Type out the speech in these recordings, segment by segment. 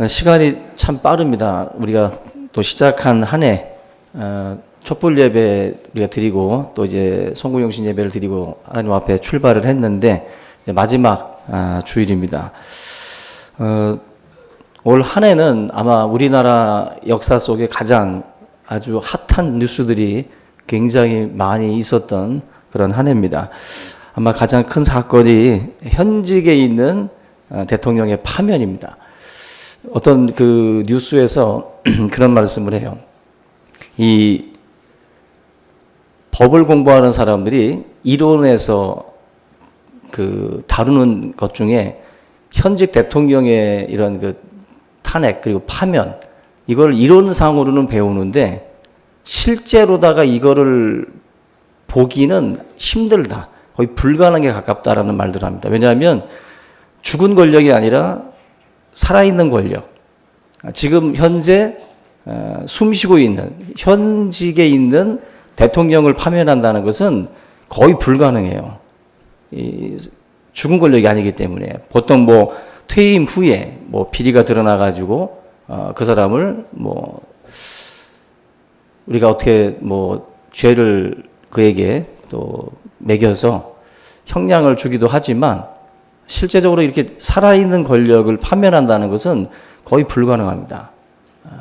시간이 참 빠릅니다. 우리가 또 시작한 한 해, 촛불 예배 우리가 드리고 또 이제 송구영신 예배를 드리고 하나님 앞에 출발을 했는데 마지막 주일입니다. 올 한 해는 아마 우리나라 역사 속에 가장 아주 핫한 뉴스들이 굉장히 많이 있었던 그런 한 해입니다. 아마 가장 큰 사건이 현직에 있는 대통령의 파면입니다. 어떤 그 뉴스에서 그런 말씀을 해요. 이 법을 공부하는 사람들이 이론에서 그 다루는 것 중에 현직 대통령의 이런 그 탄핵 그리고 파면 이걸 이론상으로는 배우는데 실제로다가 이거를 보기는 힘들다. 거의 불가능에 가깝다라는 말들을 합니다. 왜냐하면 죽은 권력이 아니라 살아있는 권력. 지금 현재 숨쉬고 있는 현직에 있는 대통령을 파면한다는 것은 거의 불가능해요. 죽은 권력이 아니기 때문에 보통 뭐 퇴임 후에 뭐 비리가 드러나가지고 그 사람을 뭐 우리가 어떻게 뭐 죄를 그에게 또 매겨서 형량을 주기도 하지만 실제적으로 이렇게 살아있는 권력을 파면한다는 것은 거의 불가능합니다.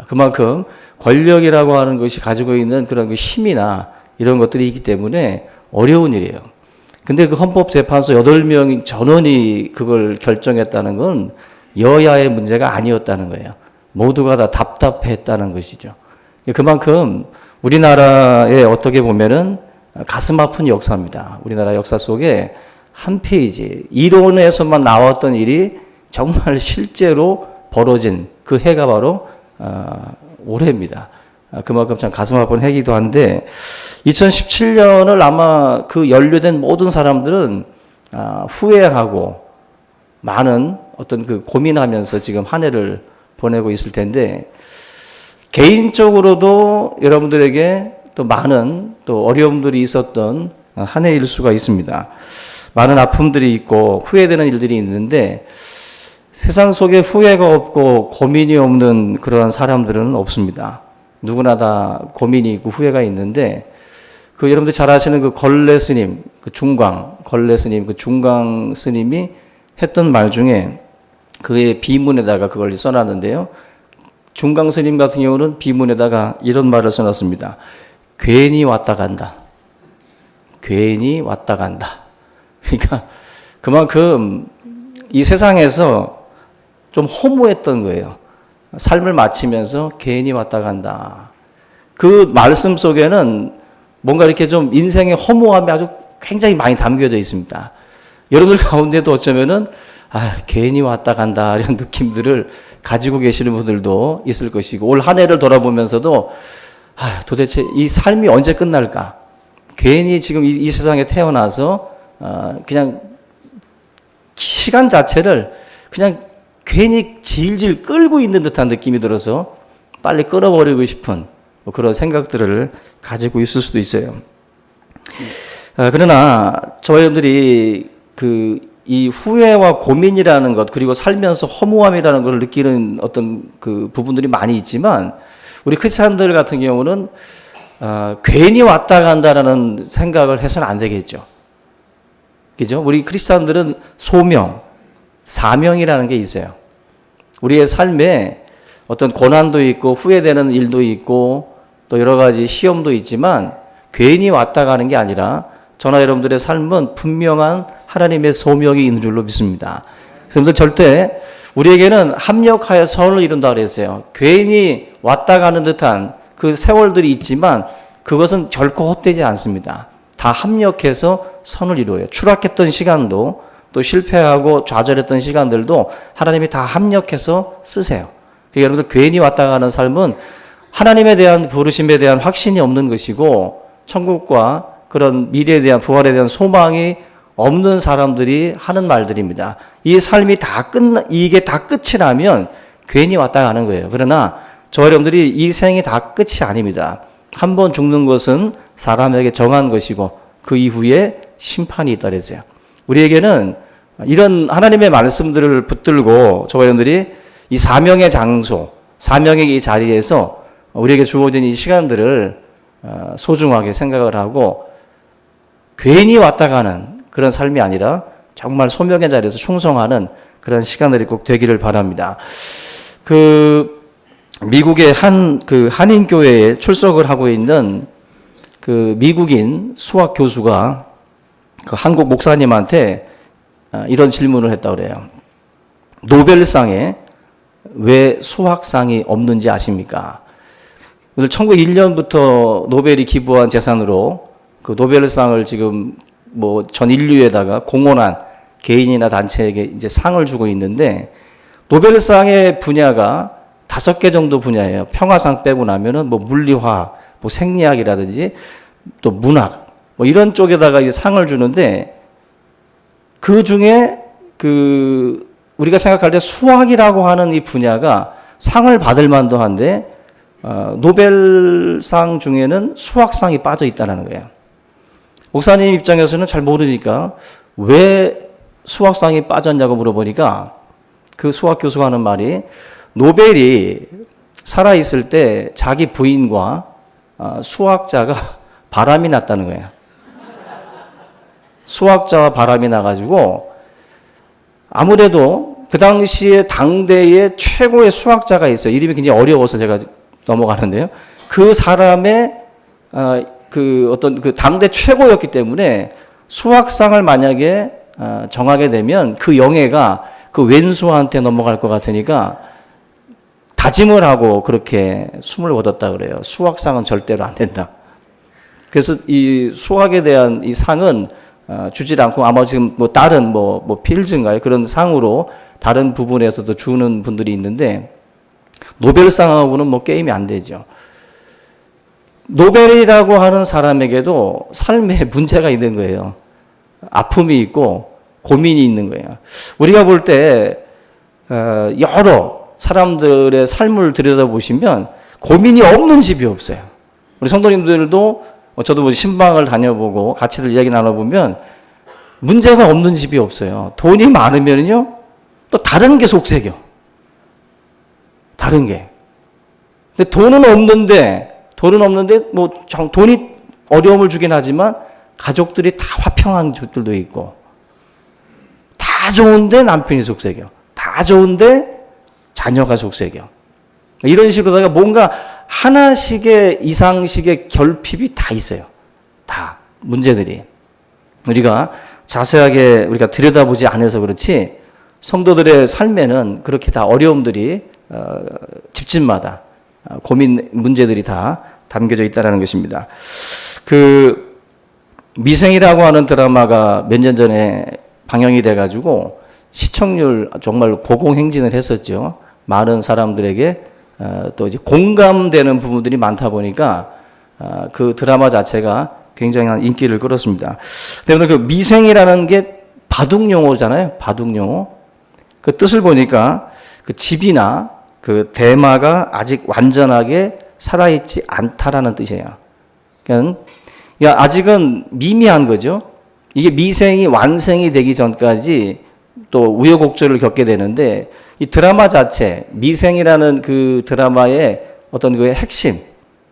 그만큼 권력이라고 하는 것이 가지고 있는 그런 그 힘이나 이런 것들이 있기 때문에 어려운 일이에요. 근데 그 헌법재판소 8명 전원이 그걸 결정했다는 건 여야의 문제가 아니었다는 거예요. 모두가 다 답답했다는 것이죠. 그만큼 우리나라에 어떻게 보면은 가슴 아픈 역사입니다. 우리나라 역사 속에 한 페이지, 이론에서만 나왔던 일이 정말 실제로 벌어진 그 해가 바로 올해입니다. 그만큼 참 가슴 아픈 해기도 한데 2017년을 아마 그 연루된 모든 사람들은 후회하고 많은 어떤 그 고민하면서 지금 한 해를 보내고 있을 텐데 개인적으로도 여러분들에게 또 많은 또 어려움들이 있었던 한 해일 수가 있습니다. 많은 아픔들이 있고 후회되는 일들이 있는데 세상 속에 후회가 없고 고민이 없는 그러한 사람들은 없습니다. 누구나 다 고민이 있고 후회가 있는데 그 여러분들 잘 아시는 그 걸레 스님, 걸레 스님, 그 중광 스님이 했던 말 중에 그의 비문에다가 그걸 써놨는데요. 중광 스님 같은 경우는 비문에다가 이런 말을 써놨습니다. 괜히 왔다 간다. 괜히 왔다 간다. 그러니까 그만큼 이 세상에서 좀 허무했던 거예요. 삶을 마치면서 괜히 왔다 간다. 그 말씀 속에는 뭔가 이렇게 좀 인생의 허무함이 아주 굉장히 많이 담겨져 있습니다. 여러분들 가운데도 어쩌면은 괜히 왔다 간다 이런 느낌들을 가지고 계시는 분들도 있을 것이고 올 한 해를 돌아보면서도 도대체 이 삶이 언제 끝날까? 괜히 지금 이 세상에 태어나서 그냥 시간 자체를 그냥 괜히 질질 끌고 있는 듯한 느낌이 들어서 빨리 끌어버리고 싶은 그런 생각들을 가지고 있을 수도 있어요. 그러나 저와 여러분들이 이 후회와 고민이라는 것 그리고 살면서 허무함이라는 걸 느끼는 어떤 그 부분들이 많이 있지만 우리 크리스찬들 같은 경우는 괜히 왔다 간다라는 생각을 해서는 안 되겠죠. 그죠? 우리 크리스찬들은 소명, 사명이라는 게 있어요. 우리의 삶에 어떤 고난도 있고 후회되는 일도 있고 또 여러 가지 시험도 있지만 괜히 왔다 가는 게 아니라 저나 여러분들의 삶은 분명한 하나님의 소명이 있는 줄로 믿습니다. 그래서 여러분들 절대 우리에게는 합력하여 선을 이룬다 그랬어요. 괜히 왔다 가는 듯한 그 세월들이 있지만 그것은 결코 헛되지 않습니다. 다 합력해서 선을 이루어요. 추락했던 시간도 또 실패하고 좌절했던 시간들도 하나님이 다 합력해서 쓰세요. 그러니까 여러분들 괜히 왔다 가는 삶은 하나님에 대한 부르심에 대한 확신이 없는 것이고 천국과 그런 미래에 대한 부활에 대한 소망이 없는 사람들이 하는 말들입니다. 이 삶이 이게 다 끝이 나면 괜히 왔다 가는 거예요. 그러나 저 여러분들이 이 생이 다 끝이 아닙니다. 한 번 죽는 것은 사람에게 정한 것이고 그 이후에 심판이 있다 그랬어요. 우리에게는 이런 하나님의 말씀들을 붙들고 저와 여러분들이 이 사명의 장소, 사명의 이 자리에서 우리에게 주어진 이 시간들을 소중하게 생각을 하고 괜히 왔다 가는 그런 삶이 아니라 정말 소명의 자리에서 충성하는 그런 시간들이 꼭 되기를 바랍니다. 미국의 한인교회에 출석을 하고 있는 미국인 수학 교수가 한국 목사님한테 이런 질문을 했다고 그래요. 노벨상에 왜 수학상이 없는지 아십니까? 1901년부터 노벨이 기부한 재산으로 노벨상을 지금 전 인류에다가 공헌한 개인이나 단체에게 이제 상을 주고 있는데, 노벨상의 분야가 5개 정도 분야예요. 평화상 빼고 나면은 물리화학, 생리학이라든지 또 문학, 이런 쪽에다가 이제 상을 주는데, 그 중에 우리가 생각할 때 수학이라고 하는 이 분야가 상을 받을 만도 한데, 노벨상 중에는 수학상이 빠져 있다는 거예요. 목사님 입장에서는 잘 모르니까 왜 수학상이 빠졌냐고 물어보니까 그 수학 교수가 하는 말이, 노벨이 살아있을 때 자기 부인과 수학자가 바람이 났다는 거예요. 수학자와 바람이 나가지고 아무래도 그 당시에 당대의 최고의 수학자가 있어요. 이름이 굉장히 어려워서 제가 넘어가는데요. 그 사람의 당대 최고였기 때문에 수학상을 만약에 정하게 되면 그 영예가 그 왼수한테 넘어갈 것 같으니까 다짐을 하고 그렇게 숨을 거뒀다 그래요. 수학상은 절대로 안 된다. 그래서 이 수학에 대한 이 상은 주질 않고, 아마 지금 다른 필즈인가요? 그런 상으로 다른 부분에서도 주는 분들이 있는데, 노벨상하고는 게임이 안 되죠. 노벨이라고 하는 사람에게도 삶에 문제가 있는 거예요. 아픔이 있고 고민이 있는 거예요. 우리가 볼 때 여러 사람들의 삶을 들여다보시면 고민이 없는 집이 없어요. 우리 성도님들도, 저도 신방을 다녀보고 같이들 이야기 나눠보면 문제가 없는 집이 없어요. 돈이 많으면요 또 다른 게 속색이요. 다른 게. 근데 돈은 없는데 돈이 어려움을 주긴 하지만 가족들이 다 화평한 집들도 있고, 다 좋은데 남편이 속색이요. 다 좋은데 자녀가 속색이요. 이런 식으로다가 뭔가 하나씩의 이상식의 결핍이 다 있어요. 다 문제들이. 우리가 자세하게 들여다보지 않아서 그렇지, 성도들의 삶에는 그렇게 다 어려움들이 집집마다 고민 문제들이 다 담겨져 있다는 것입니다. 미생이라고 하는 드라마가 몇 년 전에 방영이 돼가지고 시청률 정말 고공행진을 했었죠. 많은 사람들에게 또 이제 공감되는 부분들이 많다 보니까 그 드라마 자체가 굉장한 인기를 끌었습니다. 그런데 미생이라는 게 바둑 용어잖아요. 바둑 용어. 그 뜻을 보니까 집이나 대마가 아직 완전하게 살아있지 않다라는 뜻이에요. 그러니까 아직은 미미한 거죠. 이게 미생이 완생이 되기 전까지 또 우여곡절을 겪게 되는데, 이 드라마 자체, 미생이라는 그 드라마의 어떤 핵심,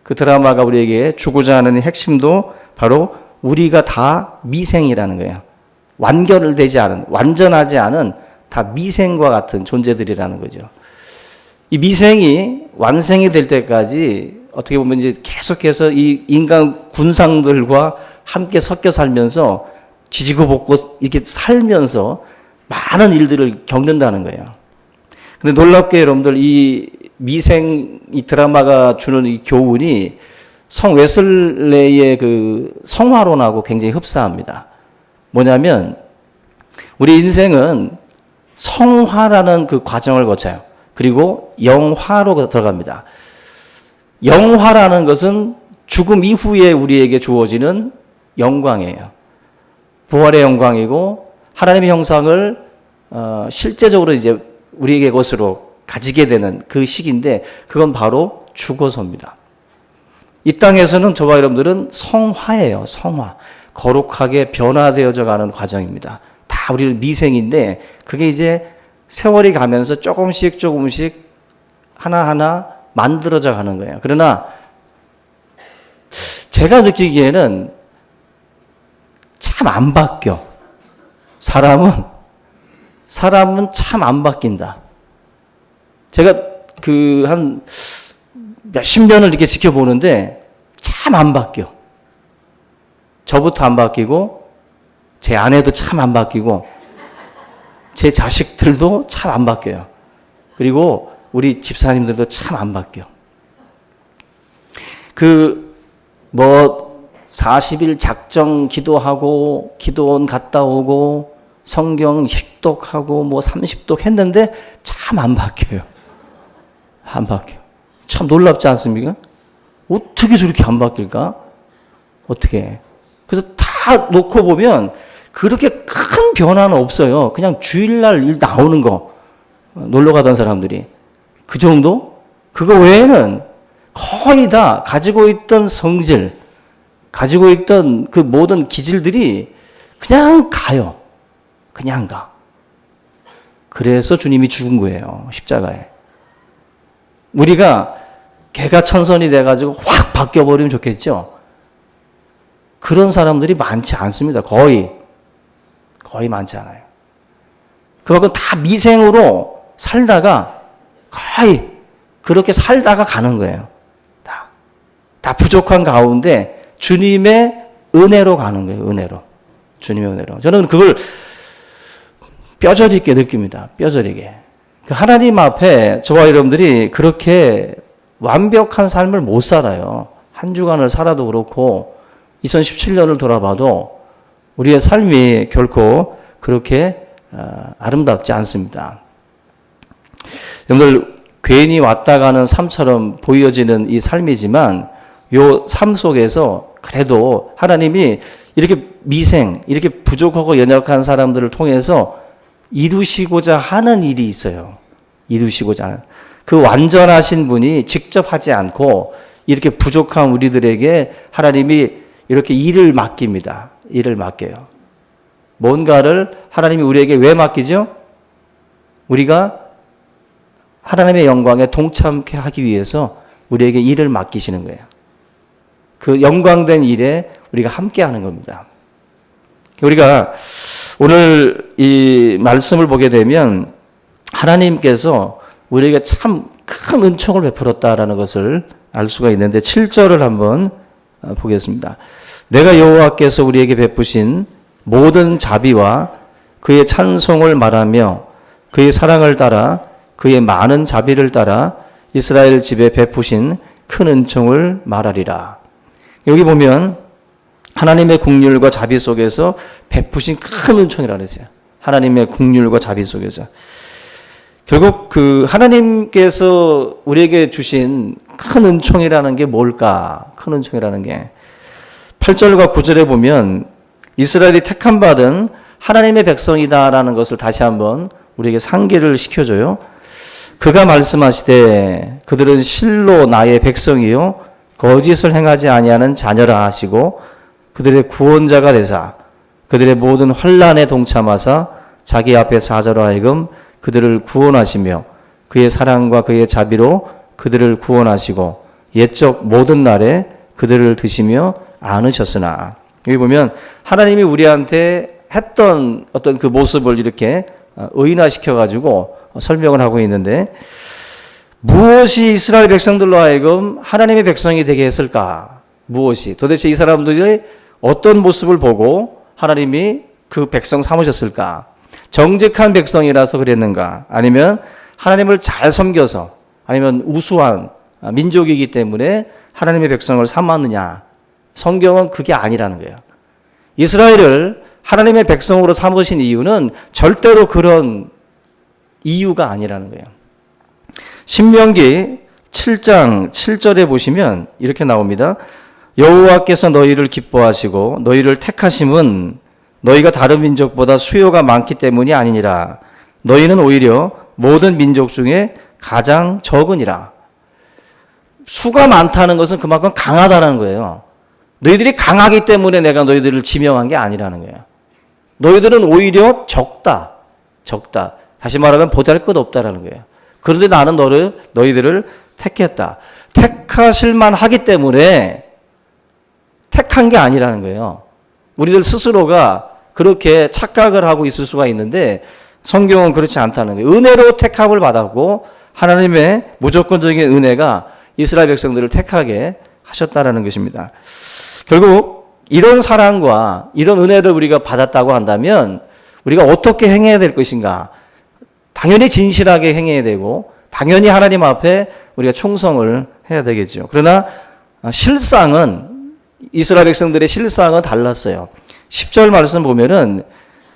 그 드라마가 우리에게 주고자 하는 핵심도 바로 우리가 다 미생이라는 거예요. 완결되지 않은, 완전하지 않은 다 미생과 같은 존재들이라는 거죠. 이 미생이 완생이 될 때까지 어떻게 보면 이제 계속해서 이 인간 군상들과 함께 섞여 살면서 지지고 볶고 이렇게 살면서 많은 일들을 겪는다는 거예요. 근데 놀랍게 여러분들, 이 미생 이 드라마가 주는 이 교훈이 성 웨슬레이의 성화론하고 굉장히 흡사합니다. 뭐냐면 우리 인생은 성화라는 과정을 거쳐요. 그리고 영화로 들어갑니다. 영화라는 것은 죽음 이후에 우리에게 주어지는 영광이에요. 부활의 영광이고 하나님의 형상을 실제적으로 이제 우리에게 것으로 가지게 되는 그 시기인데, 그건 바로 죽어서입니다. 이 땅에서는 저와 여러분들은 성화예요. 성화. 거룩하게 변화되어져 가는 과정입니다. 다 우리는 미생인데, 그게 이제 세월이 가면서 조금씩 하나하나 만들어져 가는 거예요. 그러나 제가 느끼기에는 참 안 바뀌어. 사람은 참 안 바뀐다. 제가 한 몇십 년을 이렇게 지켜보는데 참 안 바뀌어. 저부터 안 바뀌고, 제 아내도 참 안 바뀌고, 제 자식들도 참 안 바뀌어요. 그리고 우리 집사님들도 참 안 바뀌어. 40일 작정 기도하고, 기도원 갔다 오고, 성경 10독하고, 30독 했는데 참 안 바뀌어요. 안 바뀌어. 참 놀랍지 않습니까? 어떻게 저렇게 안 바뀔까? 어떻게. 그래서 다 놓고 보면 그렇게 큰 변화는 없어요. 그냥 주일날 일 나오는 거. 놀러 가던 사람들이. 그 정도? 그거 외에는 거의 다 가지고 있던 성질, 가지고 있던 그 모든 기질들이 그냥 가요. 그냥 가. 그래서 주님이 죽은 거예요. 십자가에. 우리가 개가 천선이 돼가지고 확 바뀌어버리면 좋겠죠. 그런 사람들이 많지 않습니다. 거의 많지 않아요. 그만큼 다 미생으로 살다가 거의 그렇게 살다가 가는 거예요. 다 부족한 가운데 주님의 은혜로 가는 거예요. 은혜로. 주님의 은혜로. 저는 그걸 뼈저리게 느낍니다. 뼈저리게. 하나님 앞에 저와 여러분들이 그렇게 완벽한 삶을 못 살아요. 한 주간을 살아도 그렇고 2017년을 돌아봐도 우리의 삶이 결코 그렇게 아름답지 않습니다. 여러분들 괜히 왔다 가는 삶처럼 보여지는 이 삶이지만 요 삶 속에서 그래도 하나님이 이렇게 이렇게 부족하고 연약한 사람들을 통해서 이루시고자 하는 일이 있어요. 이루시고자 하는. 그 완전하신 분이 직접 하지 않고 이렇게 부족한 우리들에게 하나님이 이렇게 일을 맡깁니다. 일을 맡겨요. 뭔가를 하나님이 우리에게 왜 맡기죠? 우리가 하나님의 영광에 동참케 하기 위해서 우리에게 일을 맡기시는 거예요. 그 영광된 일에 우리가 함께 하는 겁니다. 우리가 오늘 이 말씀을 보게 되면 하나님께서 우리에게 참 큰 은총을 베풀었다라는 것을 알 수가 있는데 7절을 한번 보겠습니다. 내가 여호와께서 우리에게 베푸신 모든 자비와 그의 찬송을 말하며 그의 사랑을 따라 그의 많은 자비를 따라 이스라엘 집에 베푸신 큰 은총을 말하리라. 여기 보면 하나님의 긍휼과 자비 속에서 베푸신 큰 은총이라고 그랬어요. 하나님의 긍휼과 자비 속에서. 결국 그 하나님께서 우리에게 주신 큰 은총이라는 게 뭘까? 큰 은총이라는 게 8절과 9절에 보면 이스라엘이 택함 받은 하나님의 백성이다라는 것을 다시 한번 우리에게 상기를 시켜줘요. 그가 말씀하시되 그들은 실로 나의 백성이요 거짓을 행하지 아니하는 자녀라 하시고 그들의 구원자가 되사 그들의 모든 환난에 동참하사 자기 앞에 사자로 하여금 그들을 구원하시며 그의 사랑과 그의 자비로 그들을 구원하시고 옛적 모든 날에 그들을 드시며 안으셨으나. 여기 보면 하나님이 우리한테 했던 어떤 그 모습을 이렇게 의인화시켜가지고 설명을 하고 있는데 무엇이 이스라엘 백성들로 하여금 하나님의 백성이 되게 했을까? 무엇이? 도대체 이 사람들이 어떤 모습을 보고 하나님이 그 백성 삼으셨을까? 정직한 백성이라서 그랬는가? 아니면 하나님을 잘 섬겨서 아니면 우수한 민족이기 때문에 하나님의 백성을 삼았느냐? 성경은 그게 아니라는 거예요. 이스라엘을 하나님의 백성으로 삼으신 이유는 절대로 그런 이유가 아니라는 거예요. 신명기 7장 7절에 보시면 이렇게 나옵니다. 여호와께서 너희를 기뻐하시고 너희를 택하심은 너희가 다른 민족보다 수요가 많기 때문이 아니니라. 너희는 오히려 모든 민족 중에 가장 적으니라. 수가 많다는 것은 그만큼 강하다는 거예요. 너희들이 강하기 때문에 내가 너희들을 지명한 게 아니라는 거예요. 너희들은 오히려 적다. 다시 말하면 보잘것없다라는 거예요. 그런데 나는 너희들을 택했다. 택하실만 하기 때문에 택한 게 아니라는 거예요. 우리들 스스로가 그렇게 착각을 하고 있을 수가 있는데 성경은 그렇지 않다는 거예요. 은혜로 택함을 받았고 하나님의 무조건적인 은혜가 이스라엘 백성들을 택하게 하셨다라는 것입니다. 결국 이런 사랑과 이런 은혜를 우리가 받았다고 한다면 우리가 어떻게 행해야 될 것인가? 당연히 진실하게 행해야 되고 당연히 하나님 앞에 우리가 충성을 해야 되겠죠. 그러나 실상은 이스라엘 백성들의 실상은 달랐어요. 10절 말씀 보면은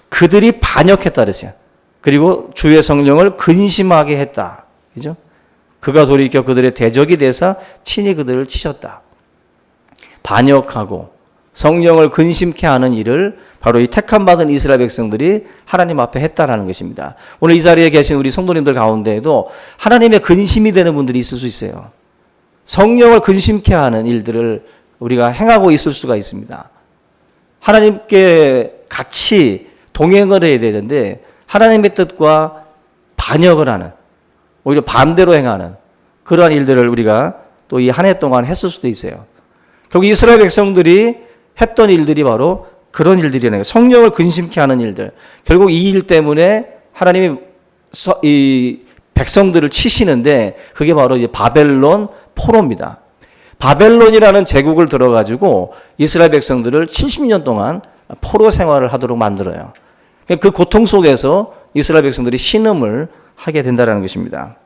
그들이 반역했다 그랬어요. 그리고 주의 성령을 근심하게 했다. 그죠? 그가 돌이켜 그들의 대적이 되사 친히 그들을 치셨다. 반역하고 성령을 근심케 하는 일을 바로 이 택함받은 이스라엘 백성들이 하나님 앞에 했다라는 것입니다. 오늘 이 자리에 계신 우리 성도님들 가운데에도 하나님의 근심이 되는 분들이 있을 수 있어요. 성령을 근심케 하는 일들을 우리가 행하고 있을 수가 있습니다. 하나님께 같이 동행을 해야 되는데 하나님의 뜻과 반역을 하는, 오히려 반대로 행하는 그러한 일들을 우리가 또 이 한 해 동안 했을 수도 있어요. 결국 이스라엘 백성들이 했던 일들이 바로 그런 일들이라는 거예요. 성령을 근심케 하는 일들. 결국 이 일 때문에 하나님이 이 백성들을 치시는데 그게 바로 이제 바벨론 포로입니다. 바벨론이라는 제국을 들어가지고 이스라엘 백성들을 70년 동안 포로 생활을 하도록 만들어요. 그 고통 속에서 이스라엘 백성들이 신음을 하게 된다는 것입니다.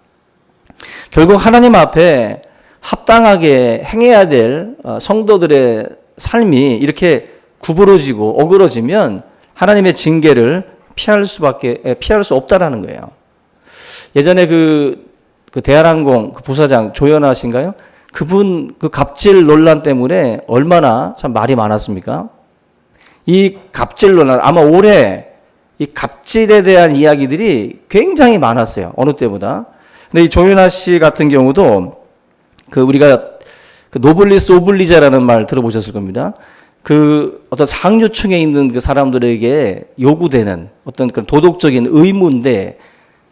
결국 하나님 앞에 합당하게 행해야 될 성도들의 삶이 이렇게 구부러지고 어그러지면 하나님의 징계를 피할 수 없다라는 거예요. 예전에 그 대한항공 그 부사장 조현아 씨인가요? 그분 그 갑질 논란 때문에 얼마나 참 말이 많았습니까? 이 갑질 논란, 아마 올해 이 갑질에 대한 이야기들이 굉장히 많았어요. 어느 때보다. 근데 이 조현아 씨 같은 경우도 우리가 노블리스 오블리제라는 말 들어보셨을 겁니다. 어떤 상류층에 있는 그 사람들에게 요구되는 어떤 그런 도덕적인 의무인데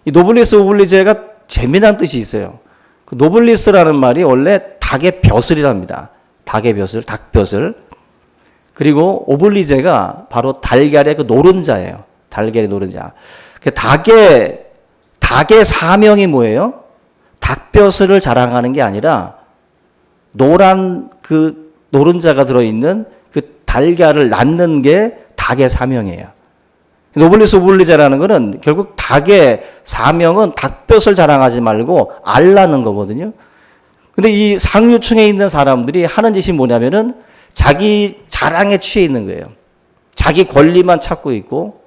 이 노블리스 오블리제가 재미난 뜻이 있어요. 노블리스라는 말이 원래 닭의 벼슬이랍니다. 닭의 벼슬, 닭벼슬. 그리고 오블리제가 바로 달걀의 그 노른자예요. 달걀의 노른자. 닭의 사명이 뭐예요? 닭벼슬을 자랑하는 게 아니라 노란 그 노른자가 들어있는 그 달걀을 낳는 게 닭의 사명이에요. 노블리스 오블리제라는 거는 결국 닭의 사명은 닭벼슬 자랑하지 말고 알 낳는 거거든요. 근데 이 상류층에 있는 사람들이 하는 짓이 뭐냐면은 자기 자랑에 취해 있는 거예요. 자기 권리만 찾고 있고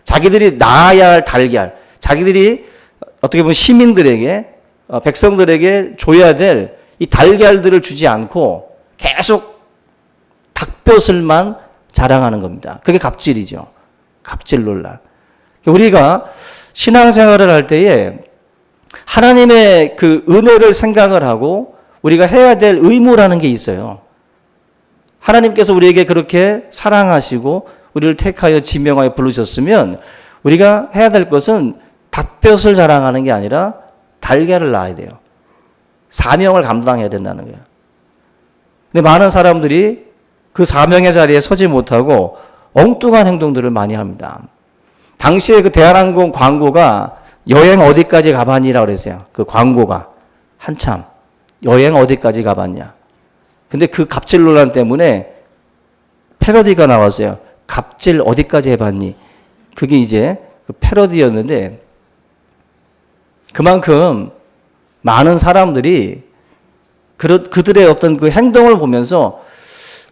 자기들이 낳아야 할 달걀, 자기들이 어떻게 보면 시민들에게 백성들에게 줘야 될 이 달걀들을 주지 않고 계속 닭벼슬만 자랑하는 겁니다. 그게 갑질이죠. 갑질 논란. 우리가 신앙생활을 할 때에 하나님의 그 은혜를 생각을 하고 우리가 해야 될 의무라는 게 있어요. 하나님께서 우리에게 그렇게 사랑하시고 우리를 택하여 지명하여 부르셨으면 우리가 해야 될 것은 닭벼슬 자랑하는 게 아니라 달걀을 낳아야 돼요. 사명을 감당해야 된다는 거예요. 근데 많은 사람들이 그 사명의 자리에 서지 못하고 엉뚱한 행동들을 많이 합니다. 당시에 그 대한항공 광고가 여행 어디까지 가봤니라고 그랬어요. 그 광고가 한참 여행 어디까지 가봤냐. 근데 그 갑질 논란 때문에 패러디가 나왔어요. 갑질 어디까지 해봤니? 그게 이제 그 패러디였는데 그만큼 많은 사람들이 그들의 어떤 그 행동을 보면서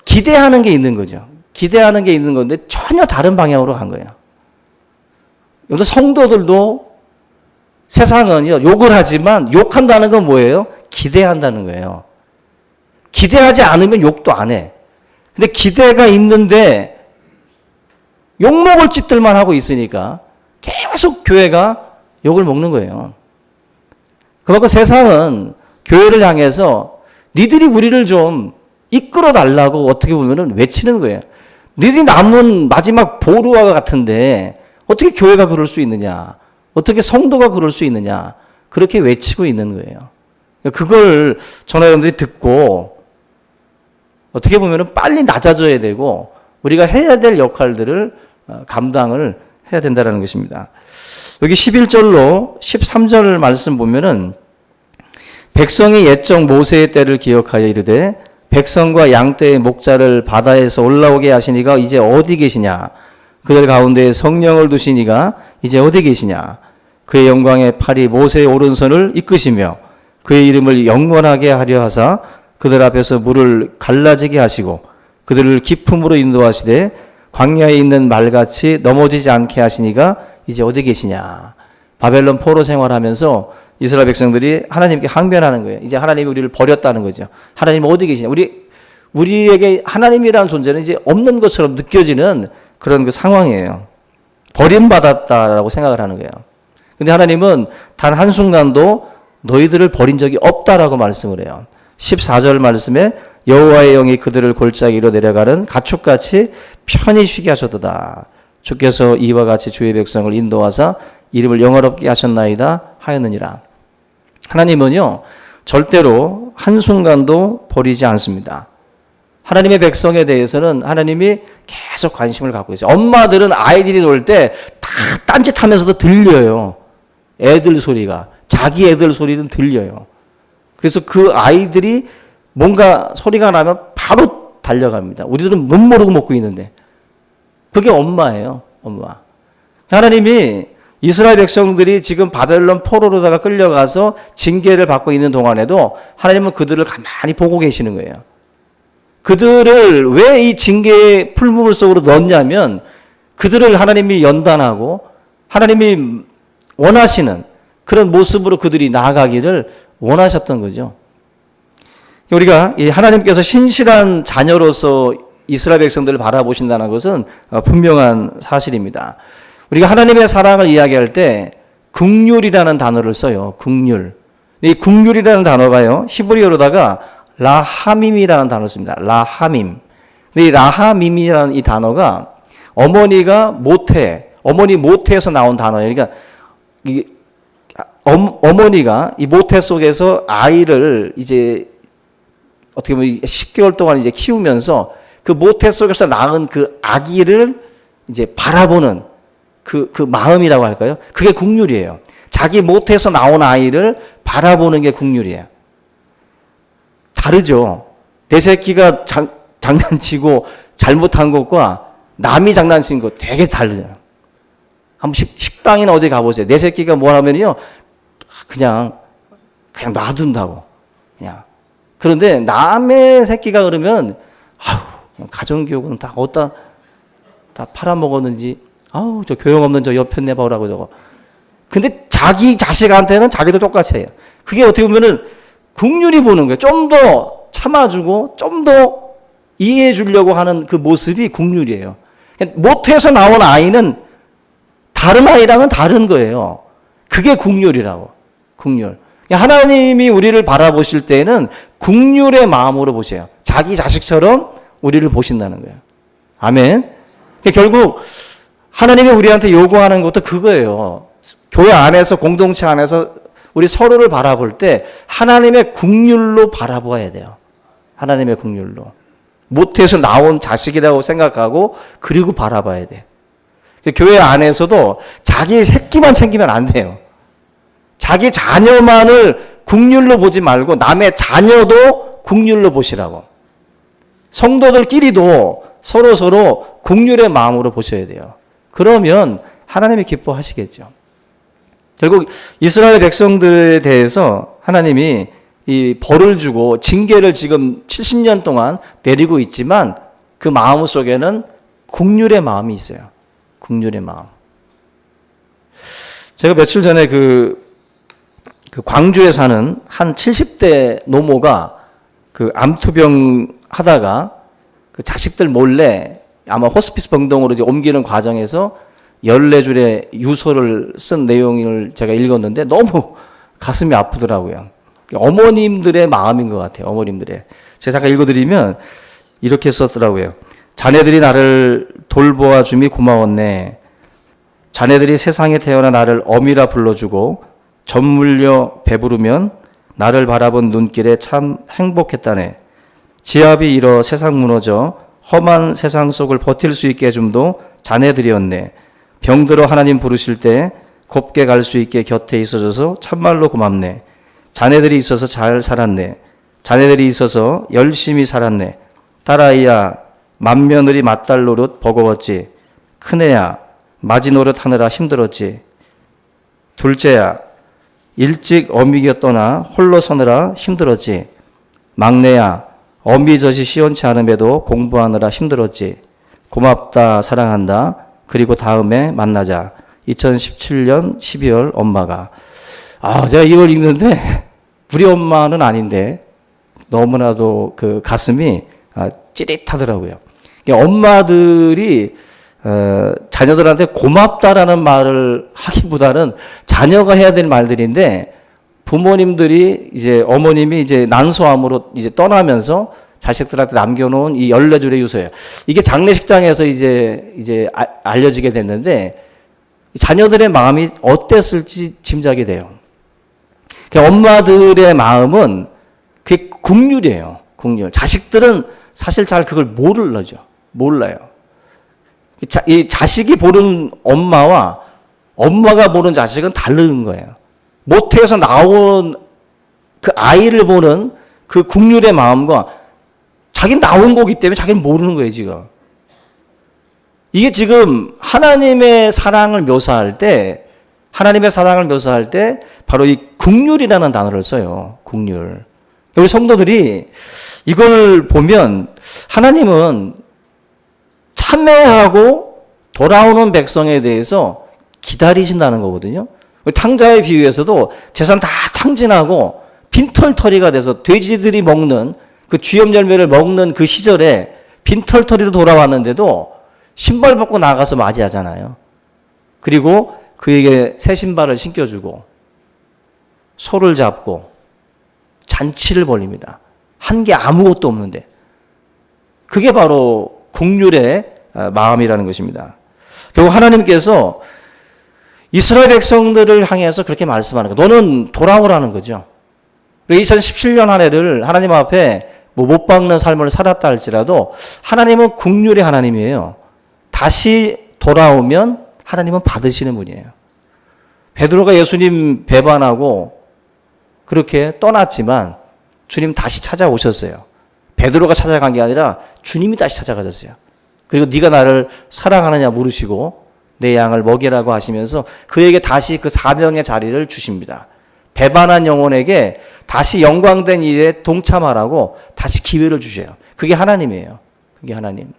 기대하는 게 있는 거죠. 기대하는 게 있는 건데 전혀 다른 방향으로 간 거예요. 여기서 성도들도 세상은요, 욕을 하지만 욕한다는 건 뭐예요? 기대한다는 거예요. 기대하지 않으면 욕도 안 해. 근데 기대가 있는데 욕먹을 짓들만 하고 있으니까 계속 교회가 욕을 먹는 거예요. 그만큼 세상은 교회를 향해서 니들이 우리를 좀 이끌어 달라고 어떻게 보면은 외치는 거예요. 니들이 남은 마지막 보루와 같은데 어떻게 교회가 그럴 수 있느냐. 어떻게 성도가 그럴 수 있느냐? 그렇게 외치고 있는 거예요. 그걸 전화여러분들이 듣고 어떻게 보면 빨리 낮아져야 되고 우리가 해야 될 역할들을 감당을 해야 된다는 것입니다. 여기 11절로 13절 말씀 보면은 백성이 옛적 모세의 때를 기억하여 이르되 백성과 양떼의 목자를 바다에서 올라오게 하시니가 이제 어디 계시냐? 그들 가운데 성령을 두시니가 이제 어디 계시냐? 그의 영광의 팔이 모세의 오른손을 이끄시며 그의 이름을 영원하게 하려 하사 그들 앞에서 물을 갈라지게 하시고 그들을 깊음으로 인도하시되 광야에 있는 말같이 넘어지지 않게 하시니가 이제 어디 계시냐? 바벨론 포로 생활하면서 이스라엘 백성들이 하나님께 항변하는 거예요. 이제 하나님이 우리를 버렸다는 거죠. 하나님 어디 계시냐? 우리에게 하나님이라는 존재는 이제 없는 것처럼 느껴지는 그런 그 상황이에요. 버림받았다라고 생각을 하는 거예요. 근데 하나님은 단 한순간도 너희들을 버린 적이 없다라고 말씀을 해요. 14절 말씀에 여호와의 영이 그들을 골짜기로 내려가는 가축같이 편히 쉬게 하셨도다. 주께서 이와 같이 주의 백성을 인도하사 이름을 영화롭게 하셨나이다 하였느니라. 하나님은요 절대로 한순간도 버리지 않습니다. 하나님의 백성에 대해서는 하나님이 계속 관심을 갖고 있어요. 엄마들은 아이들이 놀 때 다 딴짓하면서도 들려요. 애들 소리가. 자기 애들 소리는 들려요. 그래서 그 아이들이 뭔가 소리가 나면 바로 달려갑니다. 우리들은 못 모르고 먹고 있는데. 그게 엄마예요. 엄마. 하나님이 이스라엘 백성들이 지금 바벨론 포로로다가 끌려가서 징계를 받고 있는 동안에도 하나님은 그들을 가만히 보고 계시는 거예요. 그들을 왜 이 징계의 풀무불 속으로 넣었냐면 그들을 하나님이 연단하고 하나님이 원하시는 그런 모습으로 그들이 나아가기를 원하셨던 거죠. 우리가 이 하나님께서 신실한 자녀로서 이스라엘 백성들을 바라보신다는 것은 분명한 사실입니다. 우리가 하나님의 사랑을 이야기할 때 긍휼이라는 단어를 써요. 긍휼. 이 긍휼이라는 단어가요. 히브리어로다가 라하밈이라는 단어를 씁니다. 라하밈. 근데 이 라하밈이라는 이 단어가 어머니가 어머니 모태에서 나온 단어예요. 그러니까 이 어머니가 이 모태 속에서 아이를 이제 어떻게 보면 10개월 동안 이제 키우면서 그 모태 속에서 낳은 그 아기를 이제 바라보는 그 마음이라고 할까요? 그게 긍휼이에요. 자기 모태에서 나온 아이를 바라보는 게 긍휼이에요. 다르죠. 내 새끼가 장난치고 잘못한 것과 남이 장난친 거 되게 다르잖아요. 한번 식당이나 어디 가보세요. 내 새끼가 뭐 하면요. 그냥 놔둔다고. 그냥. 그런데 남의 새끼가 그러면, 가정교육은 다 어디다 다 팔아먹었는지, 저 교양 없는 저 옆에 내봐오라고 저거. 근데 자기 자식한테는 자기도 똑같이 해요. 그게 어떻게 보면은 긍휼히 보는 거예요. 좀 더 참아주고, 좀 더 이해해 주려고 하는 그 모습이 긍휼이에요. 모태에서 나온 아이는 다른 아이랑은 다른 거예요. 그게 긍휼이라고. 긍휼. 하나님이 우리를 바라보실 때는 긍휼의 마음으로 보세요. 자기 자식처럼 우리를 보신다는 거예요. 아멘. 결국 하나님이 우리한테 요구하는 것도 그거예요. 교회 안에서 공동체 안에서 우리 서로를 바라볼 때 하나님의 긍휼로 바라보아야 돼요. 하나님의 긍휼로. 모태에서 나온 자식이라고 생각하고 그리고 바라봐야 돼. 교회 안에서도 자기 새끼만 챙기면 안 돼요. 자기 자녀만을 긍휼로 보지 말고 남의 자녀도 긍휼로 보시라고. 성도들끼리도 서로 긍휼의 마음으로 보셔야 돼요. 그러면 하나님이 기뻐하시겠죠. 결국 이스라엘 백성들에 대해서 하나님이 이 벌을 주고 징계를 지금 70년 동안 내리고 있지만 그 마음 속에는 긍휼의 마음이 있어요. 긍휼의 마음. 제가 며칠 전에 그 광주에 사는 한 70대 노모가 그 암투병 하다가 그 자식들 몰래 아마 호스피스 병동으로 이제 옮기는 과정에서 14줄의 유서를 쓴 내용을 제가 읽었는데 너무 가슴이 아프더라고요. 어머님들의 마음인 것 같아요. 어머님들의. 제가 잠깐 읽어드리면 이렇게 썼더라고요. 자네들이 나를 돌보아 줌이 고마웠네. 자네들이 세상에 태어나 나를 어미라 불러주고 젖 물려 배부르면 나를 바라본 눈길에 참 행복했다네. 지압이 일어 세상 무너져 험한 세상 속을 버틸 수 있게 해줌도 자네들이었네. 병들어 하나님 부르실 때 곱게 갈 수 있게 곁에 있어줘서 참말로 고맙네. 자네들이 있어서 잘 살았네. 자네들이 있어서 열심히 살았네. 딸아이야, 맏며느리 맏딸 노릇 버거웠지. 큰애야, 맞이 노릇 하느라 힘들었지. 둘째야, 일찍 어미겨 떠나 홀로 서느라 힘들었지. 막내야, 어미젖이 시원치 않음에도 공부하느라 힘들었지. 고맙다, 사랑한다. 그리고 다음에 만나자. 2017년 12월 엄마가. 제가 이걸 읽는데 우리 엄마는 아닌데 너무나도 그 가슴이 찌릿하더라고요. 엄마들이 자녀들한테 고맙다라는 말을 하기보다는 자녀가 해야 될 말들인데, 부모님들이 이제 어머님이 이제 난소암으로 이제 떠나면서 자식들한테 남겨놓은 이 14줄의 유서예요. 이게 장례식장에서 이제 알려지게 됐는데 자녀들의 마음이 어땠을지 짐작이 돼요. 엄마들의 마음은 그게 국률이에요. 국률. 자식들은 사실 잘 그걸 몰라요. 이 자식이 보는 엄마와 엄마가 보는 자식은 다른 거예요. 모태에서 나온 그 아이를 보는 그 국률의 마음과 자기는 나온 거기 때문에 자기는 모르는 거예요, 지금. 이게 지금 하나님의 사랑을 묘사할 때 바로 이 국률이라는 단어를 써요. 국률. 우리 성도들이 이걸 보면 하나님은 참회하고 돌아오는 백성에 대해서 기다리신다는 거거든요. 탕자의 비유에서도 재산 다 탕진하고 빈털터리가 돼서 돼지들이 먹는 그 쥐염 열매를 먹는 그 시절에 빈털터리로 돌아왔는데도 신발 벗고 나가서 맞이하잖아요. 그리고 그에게 새 신발을 신겨주고 소를 잡고 잔치를 벌립니다. 한 게 아무것도 없는데. 그게 바로 국률의 마음이라는 것입니다. 결국 하나님께서 이스라엘 백성들을 향해서 그렇게 말씀하는 거예요. 너는 돌아오라는 거죠. 2017년 한 해를 하나님 앞에 못 박는 삶을 살았다 할지라도 하나님은 국률의 하나님이에요. 다시 돌아오면 하나님은 받으시는 분이에요. 베드로가 예수님 배반하고 그렇게 떠났지만 주님 다시 찾아오셨어요. 베드로가 찾아간 게 아니라 주님이 다시 찾아가셨어요. 그리고 네가 나를 사랑하느냐 물으시고 내 양을 먹이라고 하시면서 그에게 다시 그 사명의 자리를 주십니다. 배반한 영혼에게 다시 영광된 일에 동참하라고 다시 기회를 주셔요. 그게 하나님이에요. 그게 하나님.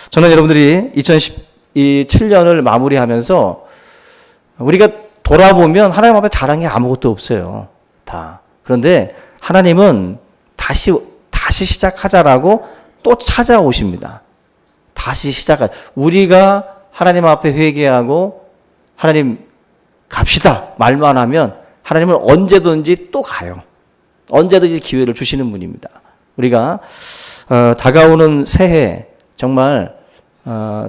저는 여러분들이 2017년을 마무리하면서 우리가 돌아보면 하나님 앞에 자랑이 아무것도 없어요. 다. 그런데 하나님은 다시 시작하자라고 또 찾아오십니다. 다시 우리가 하나님 앞에 회개하고 하나님 갑시다 말만 하면 하나님은 언제든지 또 가요. 언제든지 기회를 주시는 분입니다. 우리가 다가오는 새해 정말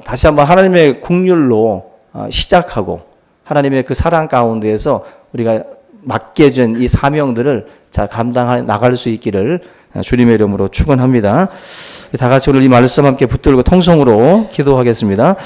다시 한번 하나님의 국률로 시작하고 하나님의 그 사랑 가운데에서 우리가 맡겨진 이 사명들을 잘 감당해 나갈 수 있기를 주님의 이름으로 축원합니다. 다 같이 오늘 이 말씀 함께 붙들고 통성으로 기도하겠습니다.